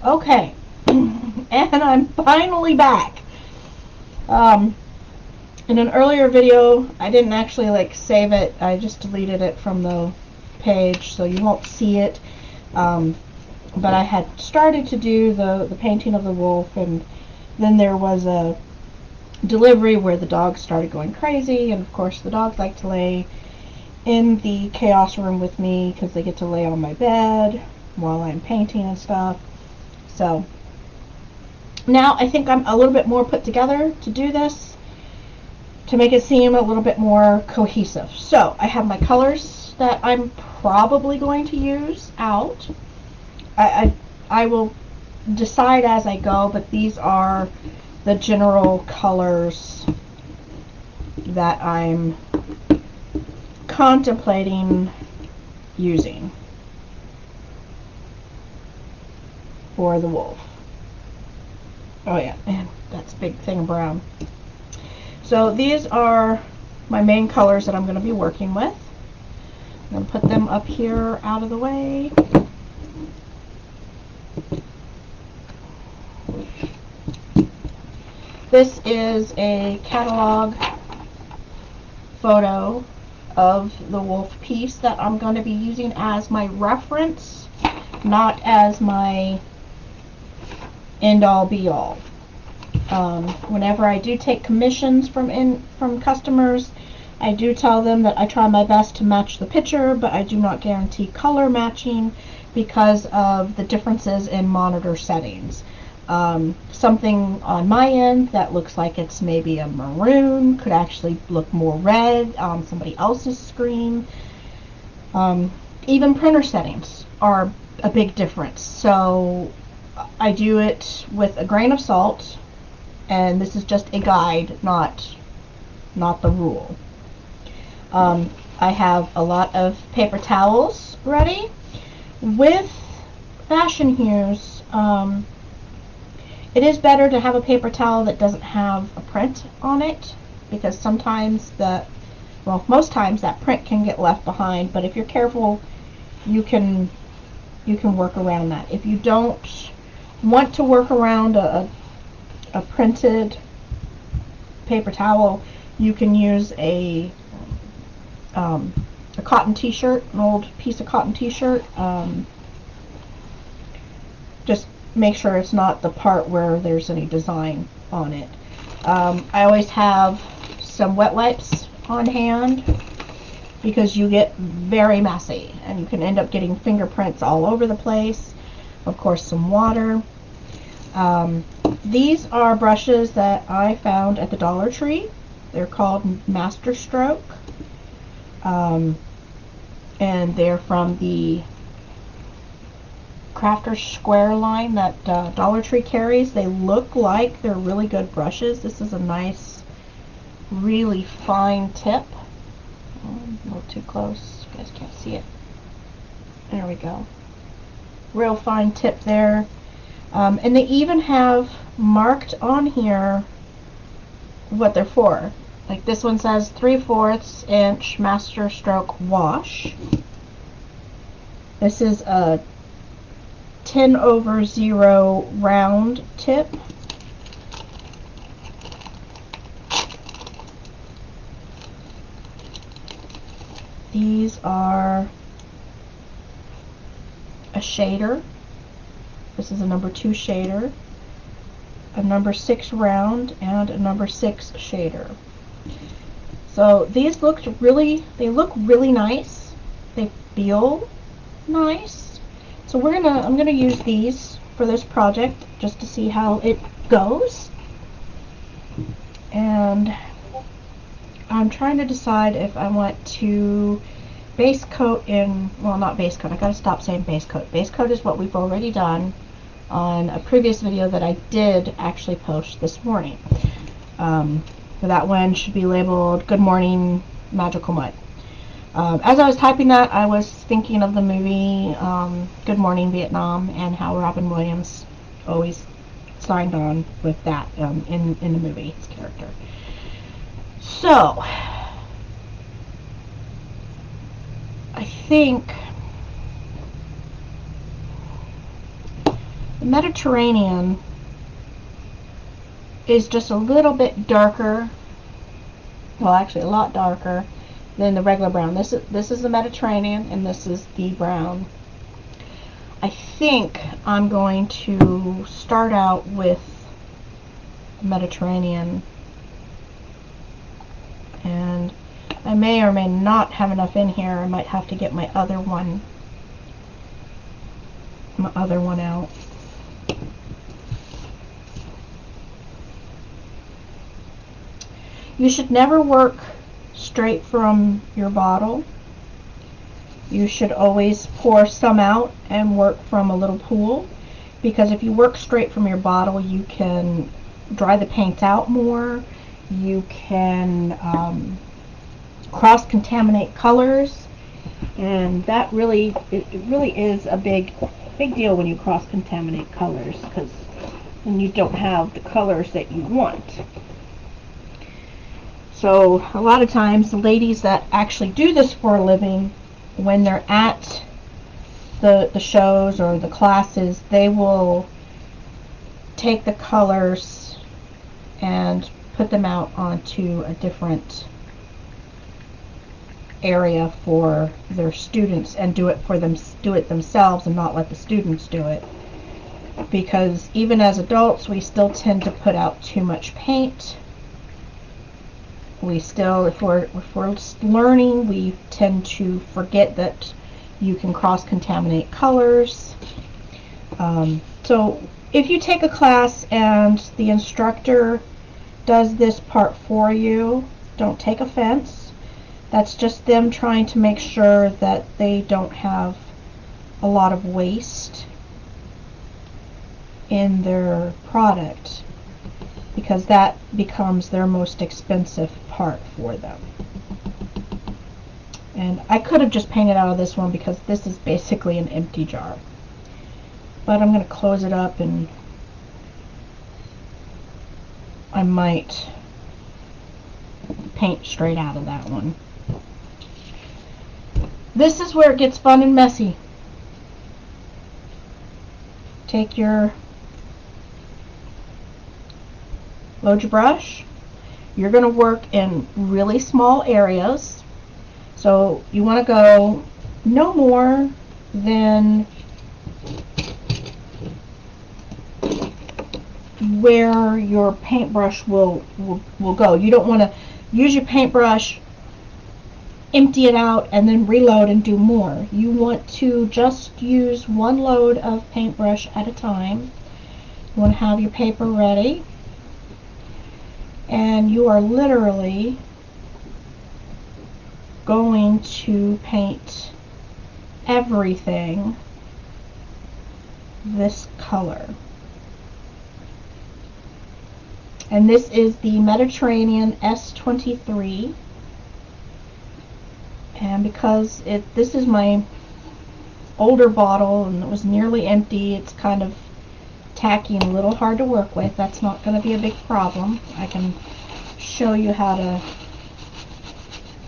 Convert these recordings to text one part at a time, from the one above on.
Okay, and I'm finally back. In an earlier video, I didn't actually save it. I just deleted it from the page, so you won't see it. But I had started to do the painting of the wolf, and then there was a delivery where the dogs started going crazy, and of course the dogs like to lay in the chaos room with me because they get to lay on my bed while I'm painting and stuff. So now I think I'm a little bit more put together to do this, to make it seem a little bit more cohesive. So I have my colors that I'm probably going to use out. I will decide as I go, but these are the general colors that I'm contemplating using for the wolf. Oh yeah, and that's a big thing of brown. So these are my main colors that I'm going to be working with. I'm going to put them up here out of the way. This is a catalog photo of the wolf piece that I'm going to be using as my reference, not as my end-all be-all. Whenever I do take commissions from customers, I do tell them that I try my best to match the picture, but I do not guarantee color matching because of the differences in monitor settings. Something on my end that looks like it's maybe a maroon could actually look more red on somebody else's screen. Even printer settings are a big difference. So I do it with a grain of salt, and this is just a guide, not the rule. I have a lot of paper towels ready. With fashion hues, it is better to have a paper towel that doesn't have a print on it, because sometimes most times that print can get left behind, but if you're careful, you can work around that. If you don't want to work around a printed paper towel, you can use a cotton t-shirt, an old piece of cotton t-shirt. Just make sure it's not the part where there's any design on it. I always have some wet wipes on hand because you get very messy and you can end up getting fingerprints all over the place. Of course, some water. These are brushes that I found at the Dollar Tree. They're called Master Stroke, and they're from the Crafter's Square line that Dollar Tree carries. They look like they're really good brushes. This is a nice, really fine tip. A little too close, you guys can't see it. There we go. Real fine tip there. And they even have marked on here what they're for. Like this one says 3/4 inch Master Stroke wash. This is a 10/0 round tip. These are a shader. This is a number 2 shader, a number 6 round, and a number 6 shader. So these look really nice. They feel nice. So I'm gonna use these for this project just to see how it goes. And I'm trying to decide if I want to base coat in, well, not base coat, I gotta stop saying base coat. Base coat is what we've already done on a previous video that I did actually post this morning. That one should be labeled Good Morning Magical Mud. As I was typing that, I was thinking of the movie Good Morning Vietnam and how Robin Williams always signed on with that in the movie, his character. So I think The Mediterranean is just a little bit darker, well actually a lot darker than the regular brown. This is the Mediterranean and this is the brown. I think I'm going to start out with Mediterranean, and I may or may not have enough in here. I might have to get my other one out. You should never work straight from your bottle. You should always pour some out and work from a little pool, because if you work straight from your bottle, you can dry the paint out more. You can cross-contaminate colors, and that really, it really is a big deal when you cross-contaminate colors, because then you don't have the colors that you want. So a lot of times the ladies that actually do this for a living, when they're at the shows or the classes, they will take the colors and put them out onto a different area for their students and do it themselves and not let the students do it, because even as adults we still tend to put out too much paint. We still, if we're learning, we tend to forget that you can cross-contaminate colors. So if you take a class and the instructor does this part for you, don't take offense. That's just them trying to make sure that they don't have a lot of waste in their product, because that becomes their most expensive part for them. And I could have just painted out of this one because this is basically an empty jar. But I'm going to close it up, and I might paint straight out of that one. This is where it gets fun and messy. Take your, load your brush. You're going to work in really small areas. So you want to go no more than where your paintbrush will go. You don't want to use your paintbrush, empty it out, and then reload and do more. You want to just use one load of paintbrush at a time. You want to have your paper ready, and you are literally going to paint everything this color. And this is the Mediterranean S23. And because this is my older bottle and it was nearly empty, it's kind of tacky and a little hard to work with. That's not going to be a big problem. I can show you how to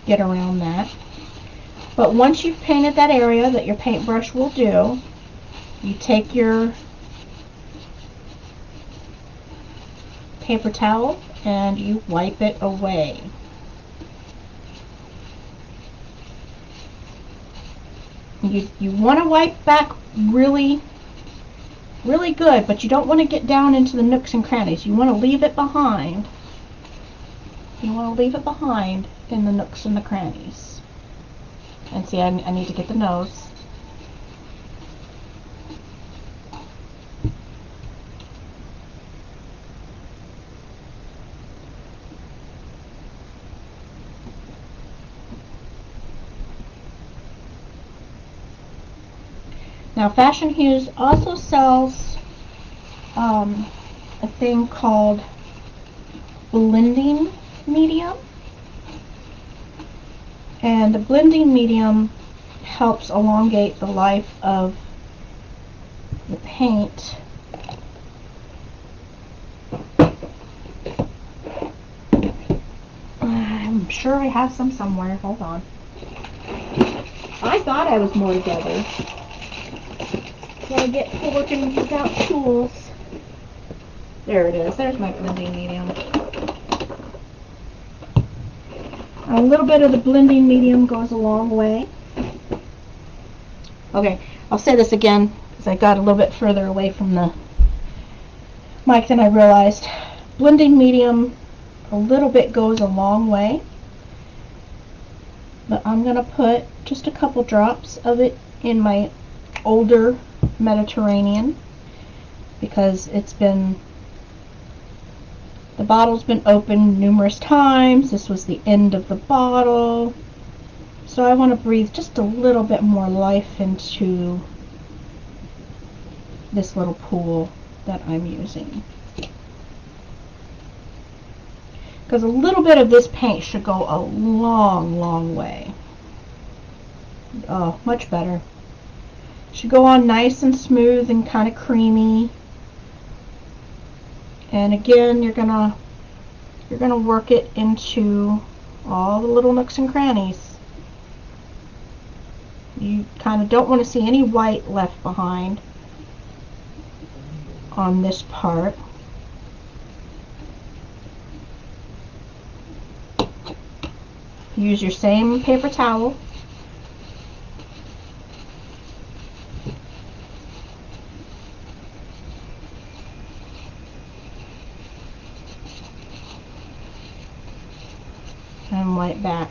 get around that. But once you've painted that area that your paintbrush will do, you take your paper towel and you wipe it away. You want to wipe back really good, but you don't want to get down into the nooks and crannies. You want to leave it behind. You want to leave it behind in the nooks and the crannies. And see, I need to get the nose. Now, Fashion Hues also sells a thing called blending medium, and the blending medium helps elongate the life of the paint. I'm sure I have some somewhere. Hold on. I thought I was more together. when I get to working without tools. There it is. There's my blending medium. A little bit of the blending medium goes a long way. Okay, I'll say this again because I got a little bit further away from the mic than I realized. Blending medium, a little bit goes a long way. But I'm going to put just a couple drops of it in my older Mediterranean because the bottle's been opened numerous times. This was the end of the bottle. So I want to breathe just a little bit more life into this little pool that I'm using. Because a little bit of this paint should go a long, long way. Oh, much better. Should go on nice and smooth and kind of creamy. And again, you're gonna work it into all the little nooks and crannies. You kind of don't want to see any white left behind on this part. Use your same paper towel. And wipe back.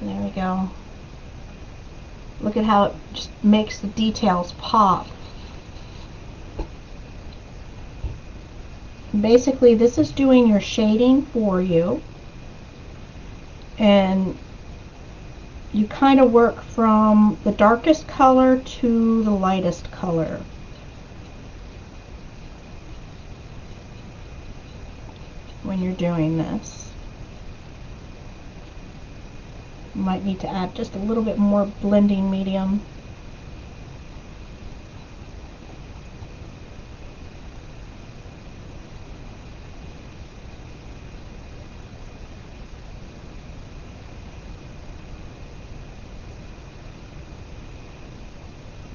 There we go. Look at how it just makes the details pop. Basically, this is doing your shading for you. And you kind of work from the darkest color to the lightest color. When you're doing this. You might need to add just a little bit more blending medium.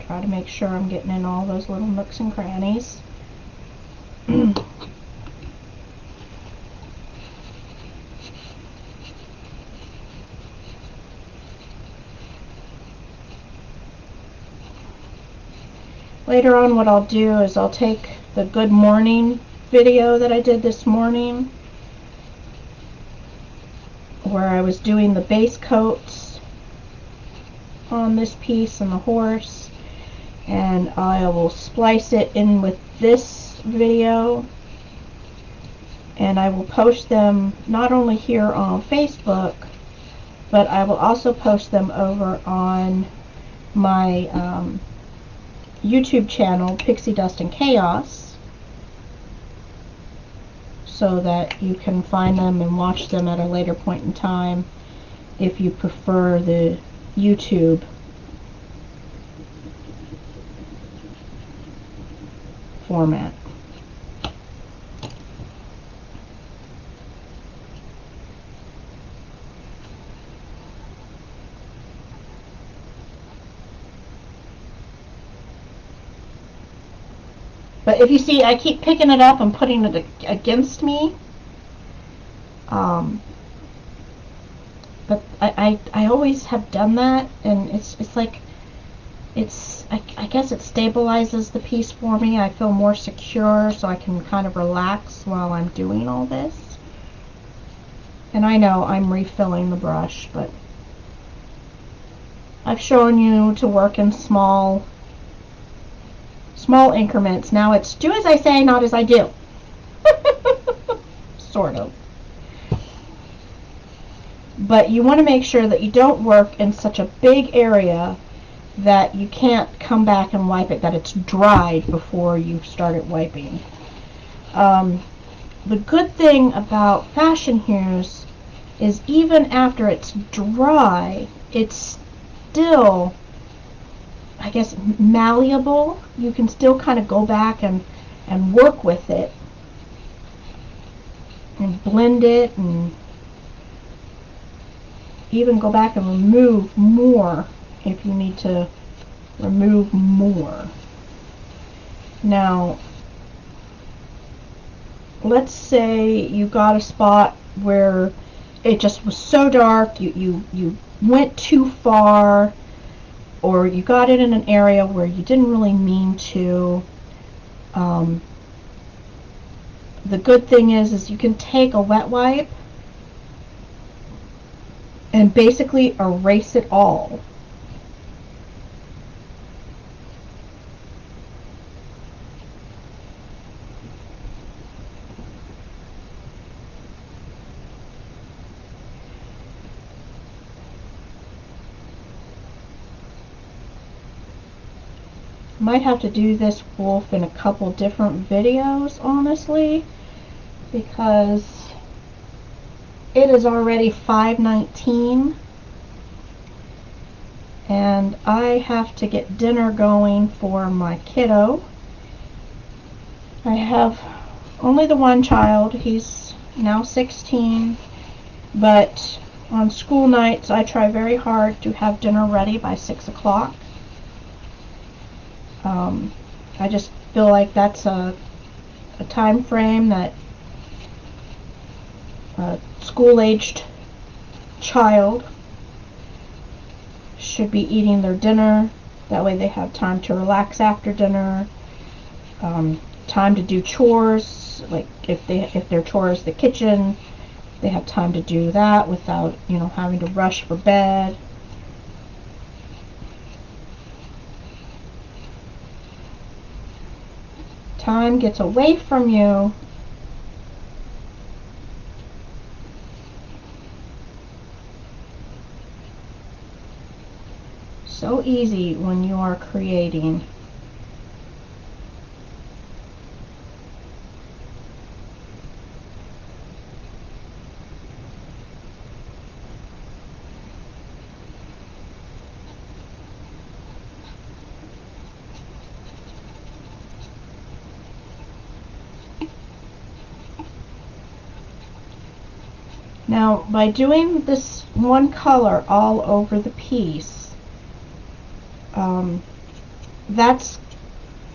Try to make sure I'm getting in all those little nooks and crannies. Later on, what I'll do is I'll take the good morning video that I did this morning where I was doing the base coats on this piece and the horse, and I will splice it in with this video, and I will post them not only here on Facebook, but I will also post them over on my YouTube channel, Pixie Dust and Chaos, so that you can find them and watch them at a later point in time if you prefer the YouTube format. But if you see, I keep picking it up and putting it against me. But I always have done that, and it's like, I guess it stabilizes the piece for me. I feel more secure, so I can kind of relax while I'm doing all this. And I know I'm refilling the brush, but I've shown you to work in small increments. Now it's do as I say, not as I do. Sort of. But you want to make sure that you don't work in such a big area that you can't come back and wipe it, that it's dried before you started wiping. The good thing about fashion hues is even after it's dry, it's still, I guess, malleable. You can still kind of go back and work with it and blend it and even go back and remove more if you need to remove more. Now, let's say you got a spot where it just was so dark, you went too far, or you got it in an area where you didn't really mean to. The good thing is you can take a wet wipe and basically erase it all. Might have to do this wolf in a couple different videos, honestly, because it is already 5:19 and I have to get dinner going for my kiddo. I have only the one child. He's now 16, but on school nights I try very hard to have dinner ready by 6 o'clock. I just feel like that's a time frame that a school-aged child should be eating their dinner. That way they have time to relax after dinner, time to do chores, like if their chore is the kitchen, they have time to do that without, having to rush for bed. Time gets away from you so easy when you are creating. Now, by doing this one color all over the piece, that's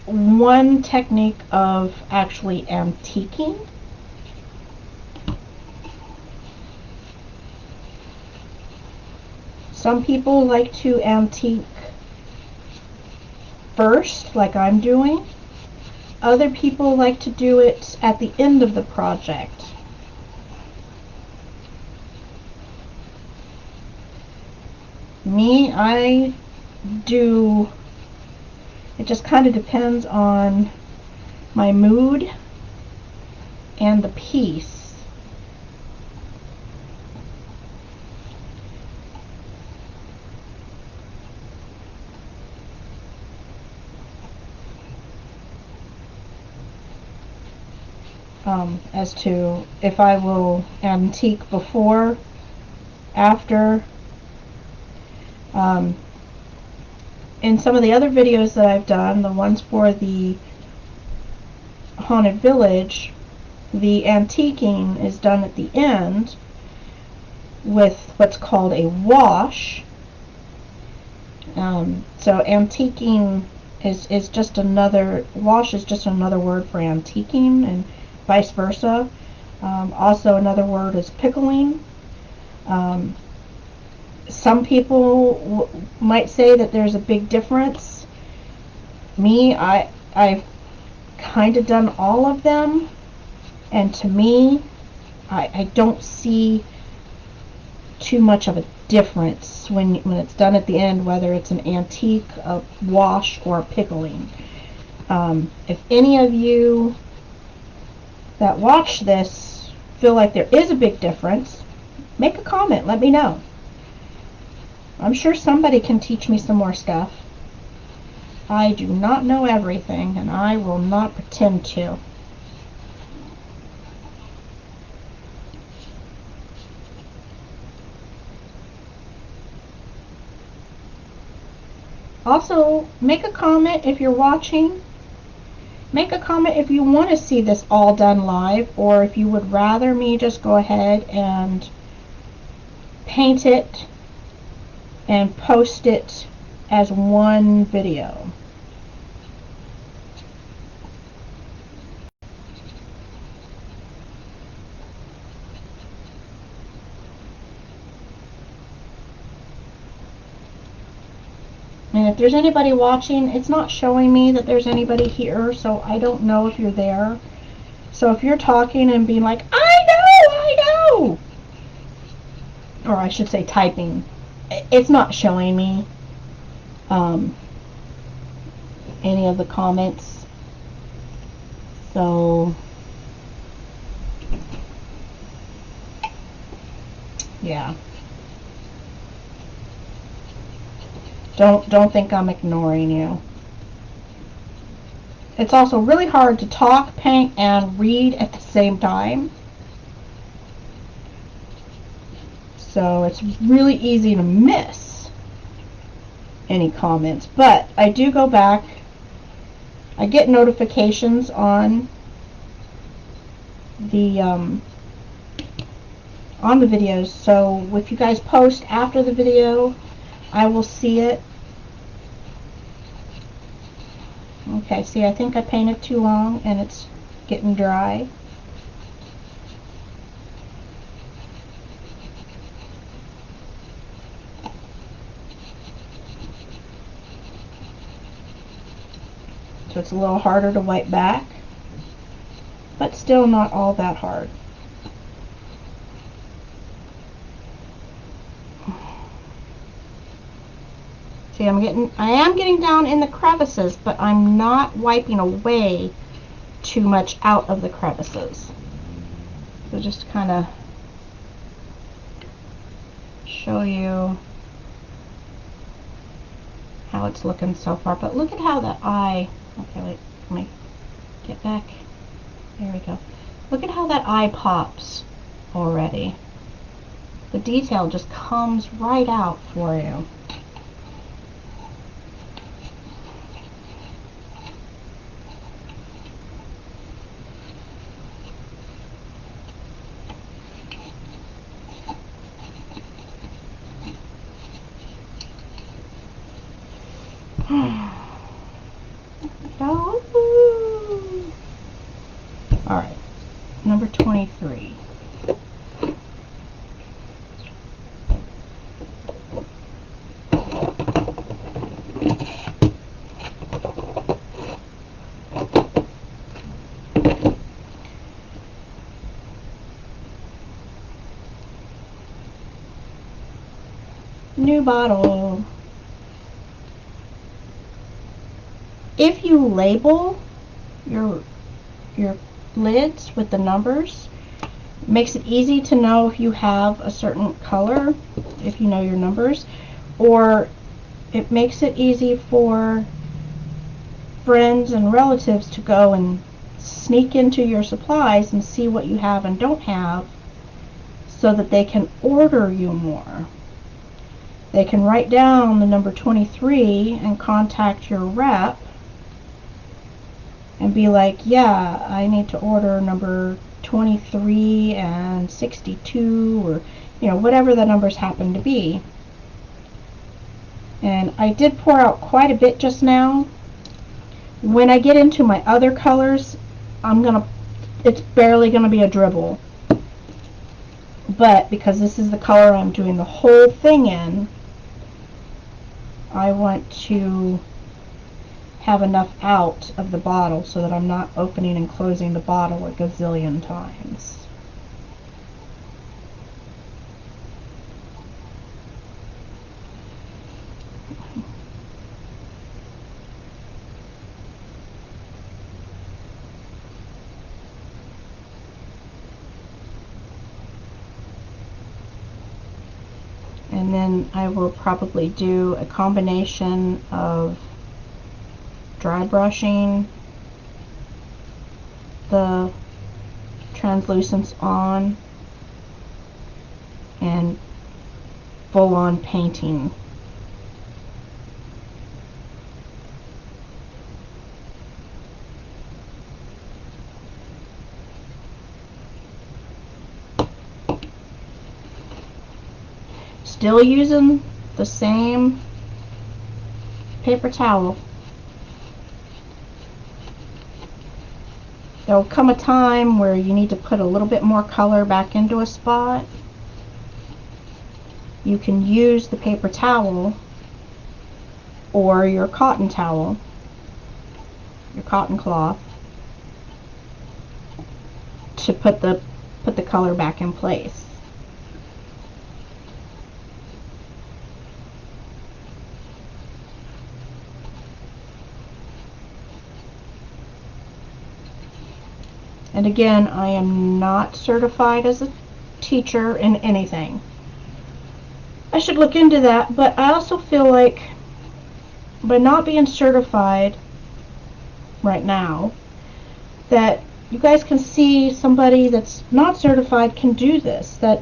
one technique of actually antiquing. Some people like to antique first, like I'm doing. Other people like to do it at the end of the project. Me, I do, it just kind of depends on my mood and the piece. As to if I will antique before, after. In some of the other videos that I've done, the ones for the Haunted Village, the antiquing is done at the end with what's called a wash. So antiquing is just another, wash is just another word for antiquing, and vice versa. Also another word is pickling. Some people might say that there's a big difference. Me, I've kind of done all of them, and to me, I don't see too much of a difference when it's done at the end, whether it's an antique, a wash, or a pickling. If any of you that watch this feel like there is a big difference, make a comment, let me know. I'm sure somebody can teach me some more stuff. I do not know everything, and I will not pretend to. Also, make a comment if you're watching. Make a comment if you want to see this all done live, or if you would rather me just go ahead and paint it and post it as one video. And if there's anybody watching, it's not showing me that there's anybody here, so I don't know if you're there. So if you're talking and being like, I know, or I should say typing, it's not showing me any of the comments. So yeah. Don't think I'm ignoring you. It's also really hard to talk, paint, and read at the same time. So it's really easy to miss any comments. But I do go back. I get notifications on the videos. So if you guys post after the video, I will see it. Okay, see, I think I painted too long and it's getting dry. So it's a little harder to wipe back, but still not all that hard. See, I am getting down in the crevices, but I'm not wiping away too much out of the crevices. So just kind of show you how it's looking so far. But look at how the eye, okay, wait, let me get back. There we go. Look at how that eye pops already. The detail just comes right out for you. Alright, number 23. New bottle. If you label your lids with the numbers, it makes it easy to know if you have a certain color, if you know your numbers, or it makes it easy for friends and relatives to go and sneak into your supplies and see what you have and don't have, so that they can order you more. They can write down the number 23 and contact your rep and be like, yeah, I need to order number 23 and 62, or whatever the numbers happen to be. And I did pour out quite a bit just now. When I get into my other colors, it's barely gonna be a dribble. But because this is the color I'm doing the whole thing in, I want to have enough out of the bottle so that I'm not opening and closing the bottle a gazillion times. And then I will probably do a combination of dry brushing the translucence on and full-on painting. still using the same paper towel. There'll come a time where you need to put a little bit more color back into a spot. You can use the paper towel or your cotton towel, your cotton cloth, to put the color back in place. And again, I am not certified as a teacher in anything. I should look into that, but I also feel like by not being certified right now, that you guys can see somebody that's not certified can do this, that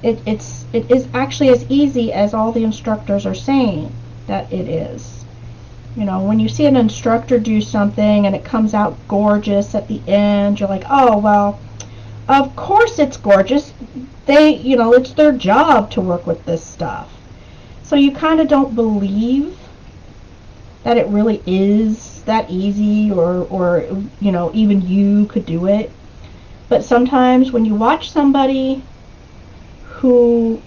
it is actually as easy as all the instructors are saying that it is. You know, when you see an instructor do something and it comes out gorgeous at the end, you're like, oh, well, of course it's gorgeous. You know, it's their job to work with this stuff. So you kind of don't believe that it really is that easy, or you know, even you could do it. But sometimes when you watch somebody who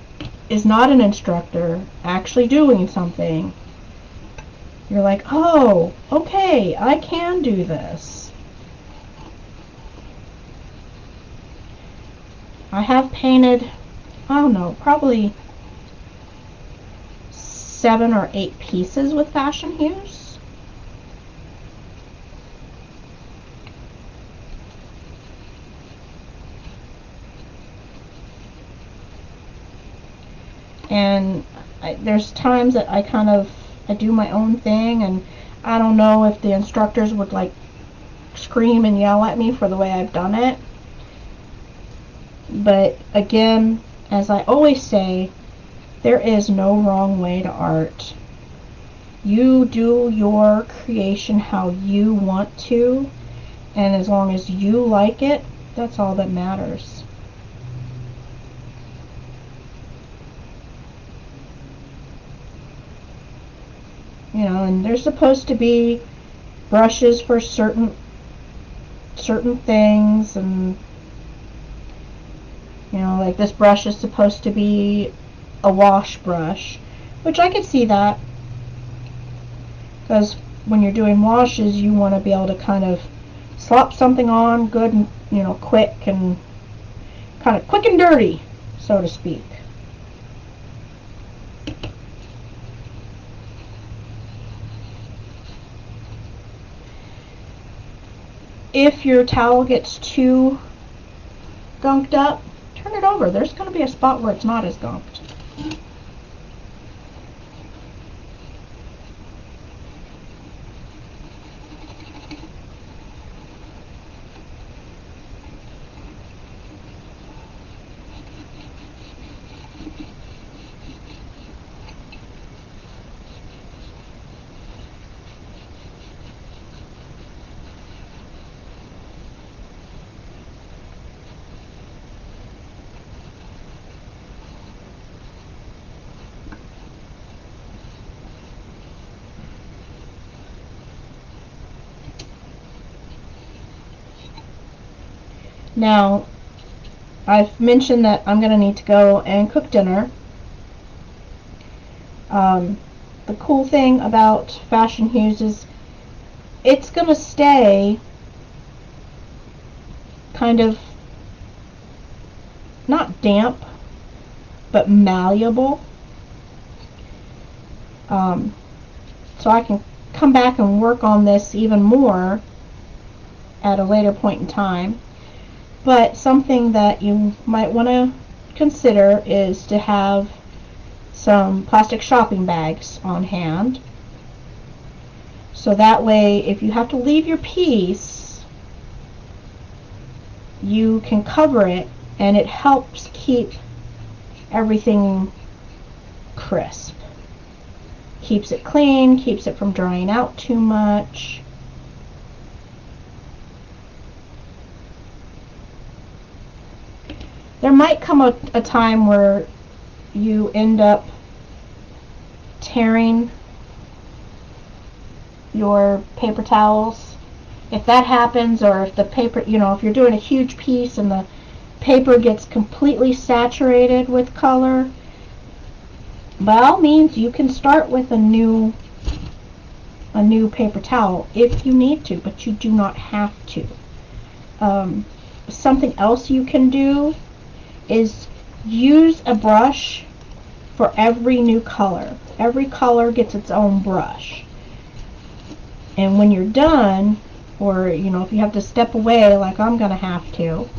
is not an instructor actually doing something, you're like, oh, okay, I can do this. I have painted, I don't know, probably 7 or 8 pieces with fashion hues. And there's times that I do my own thing, and I don't know if the instructors would like scream and yell at me for the way I've done it. But again, as I always say, there is no wrong way to art. You do your creation how you want to, and as long as you like it, that's all that matters. You know, and there's supposed to be brushes for certain things, and you know, like this brush is supposed to be a wash brush, which I could see that, because when you're doing washes, you want to be able to kind of slop something on good and, you know, quick and kind of quick and dirty, so to speak. If your towel gets too gunked up, turn it over. There's going to be a spot where it's not as gunked. Now, I've mentioned that I'm going to need to go and cook dinner. The cool thing about fashion hues is it's going to stay kind of not damp, but malleable. So I can come back and work on this even more at a later point in time. But something that you might want to consider is to have some plastic shopping bags on hand. So that way, if you have to leave your piece, you can cover it, and it helps keep everything crisp. Keeps it clean, keeps it from drying out too much. There might come a time where you end up tearing your paper towels. If that happens, or if the paper, you know, if you're doing a huge piece and the paper gets completely saturated with color, by all means you can start with a new paper towel if you need to, but you do not have to. Something else you can do is use a brush for every new color. Every color gets its own brush. And when you're done, or you know, if you have to step away like I'm gonna have to,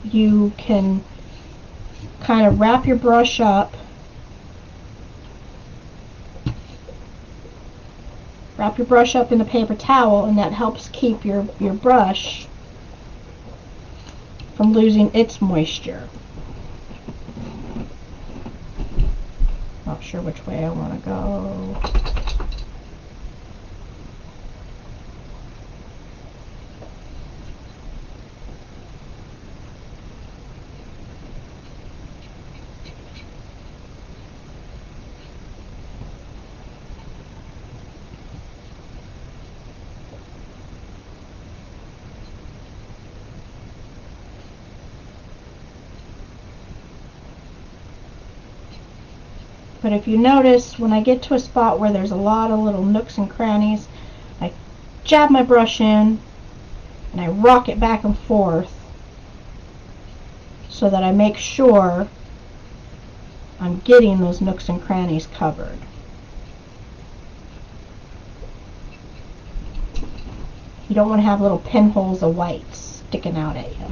you can kind of wrap your brush up, in the paper towel, and that helps keep your brush from losing its moisture. Not sure which way I want to go. But if you notice, when I get to a spot where there's a lot of little nooks and crannies, I jab my brush in and I rock it back and forth so that I make sure I'm getting those nooks and crannies covered. You don't want to have little pinholes of white sticking out at you.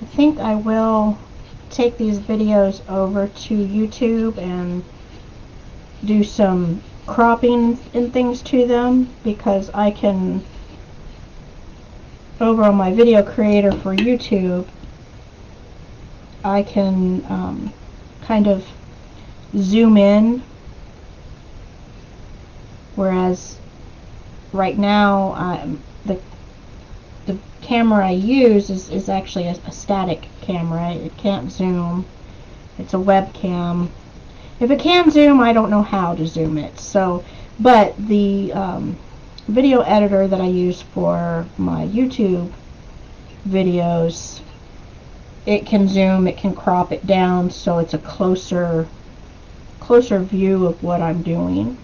I think I will take these videos over to YouTube and do some cropping and things to them, because I can, over on my video creator for YouTube, I can kind of zoom in, whereas right now the camera I use is actually a static camera. It can't zoom. It's a webcam. If it can zoom, I don't know how to zoom it. So, but the video editor that I use for my YouTube videos, it can zoom, it can crop it down, so it's a closer view of what I'm doing.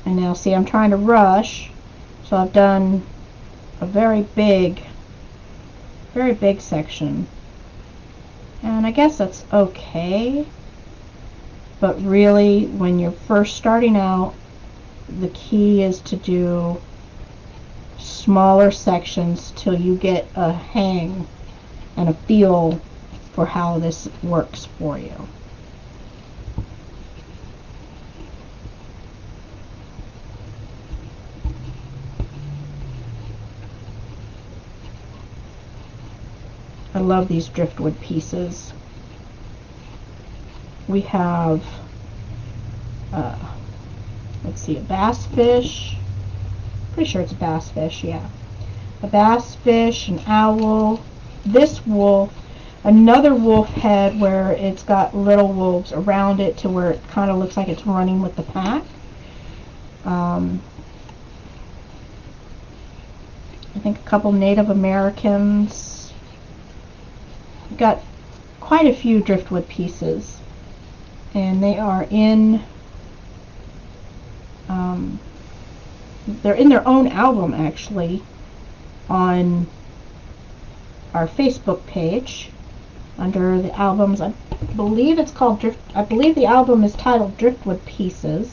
And now see, I'm trying to rush, so I've done a very big very big section. And I guess that's okay. But really, when you're first starting out, the key is to do smaller sections till you get a hang and a feel for how this works for you. I love these driftwood pieces. We have, let's see, a bass fish. Pretty sure it's a bass fish, yeah. A bass fish, an owl, this wolf, another wolf head where it's got little wolves around it to where it kind of looks like it's running with the pack. I think a couple Native Americans. We've got quite a few driftwood pieces, and they are in they're in their own album actually on our Facebook page under the albums. I believe it's called I believe the album is titled Driftwood Pieces.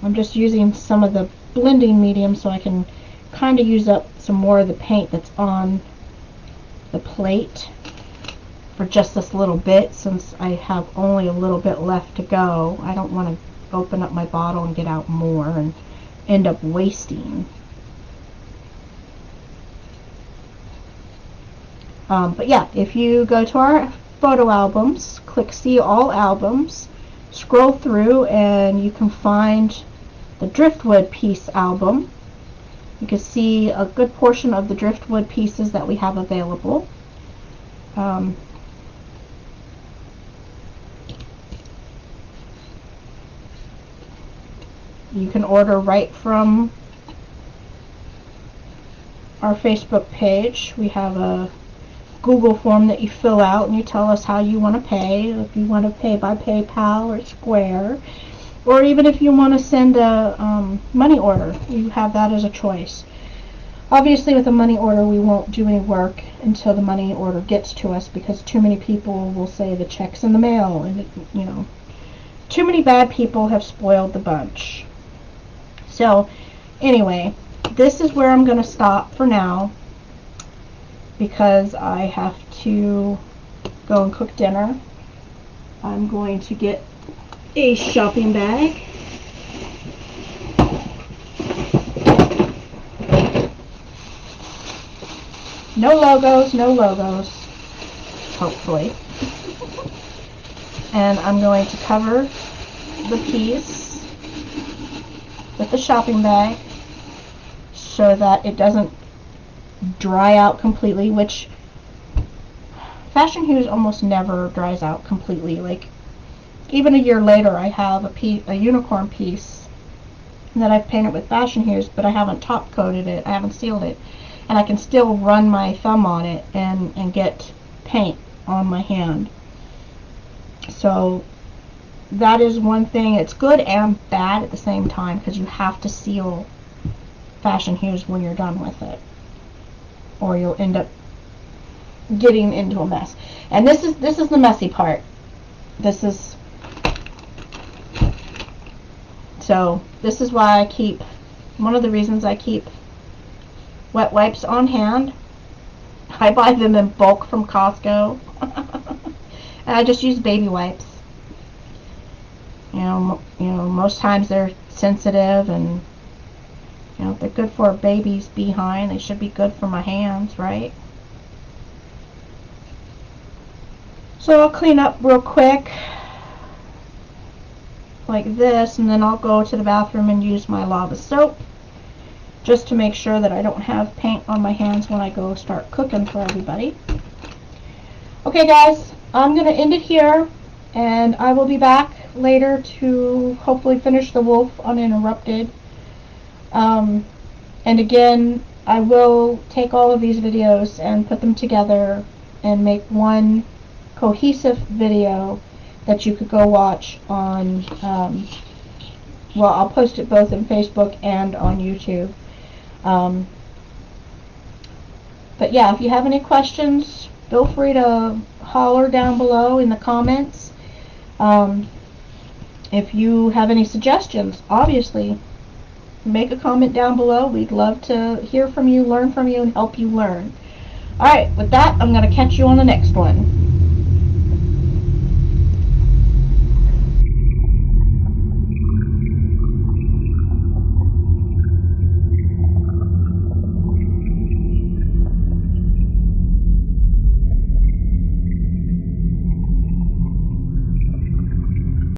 I'm just using some of the blending medium so I can kind of use up some more of the paint that's on the plate for just this little bit, since I have only a little bit left to go. I don't want to open up my bottle and get out more and end up wasting. But yeah, if you go to our photo albums, click see all albums, scroll through, and you can find the driftwood piece album. You can see a good portion of the driftwood pieces that we have available. You can order right from our Facebook page. We have a Google form that you fill out and you tell us how you want to pay. If you want to pay by PayPal or Square, or even if you want to send a money order, you have that as a choice. Obviously, with a money order, we won't do any work until the money order gets to us, because too many people will say the check's in the mail, and you know, too many bad people have spoiled the bunch. So anyway, this is where I'm going to stop for now, because I have to go and cook dinner. I'm going to get a shopping bag. No logos, no logos, hopefully. And I'm going to cover the piece with the shopping bag so that it doesn't dry out completely, which Fashion Hues almost never dries out completely. Like, even a year later, I have a unicorn piece that I've painted with Fashion Hues, but I haven't top coated it, I haven't sealed it, and I can still run my thumb on it and get paint on my hand. So that is one thing. It's good and bad at the same time, because you have to seal Fashion Hues when you're done with it, or you'll end up getting into a mess. And this is the messy part. So this is why I keep, one of the reasons I keep wet wipes on hand. I buy them in bulk from Costco. And I just use baby wipes. You know, most times they're sensitive, and you know, if they're good for a baby's behind, they should be good for my hands, right? So I'll clean up real quick like this, and then I'll go to the bathroom and use my lava soap just to make sure that I don't have paint on my hands when I go start cooking for everybody. Okay guys, I'm going to end it here, and I will be back later to hopefully finish the wolf uninterrupted. And again, I will take all of these videos and put them together and make one cohesive video that you could go watch on, well, I'll post it both in Facebook and on YouTube. But yeah, if you have any questions, feel free to holler down below in the comments. Um, if you have any suggestions, obviously, make a comment down below. We'd love to hear from you, learn from you, and help you learn. Alright, with that, I'm going to catch you on the next one.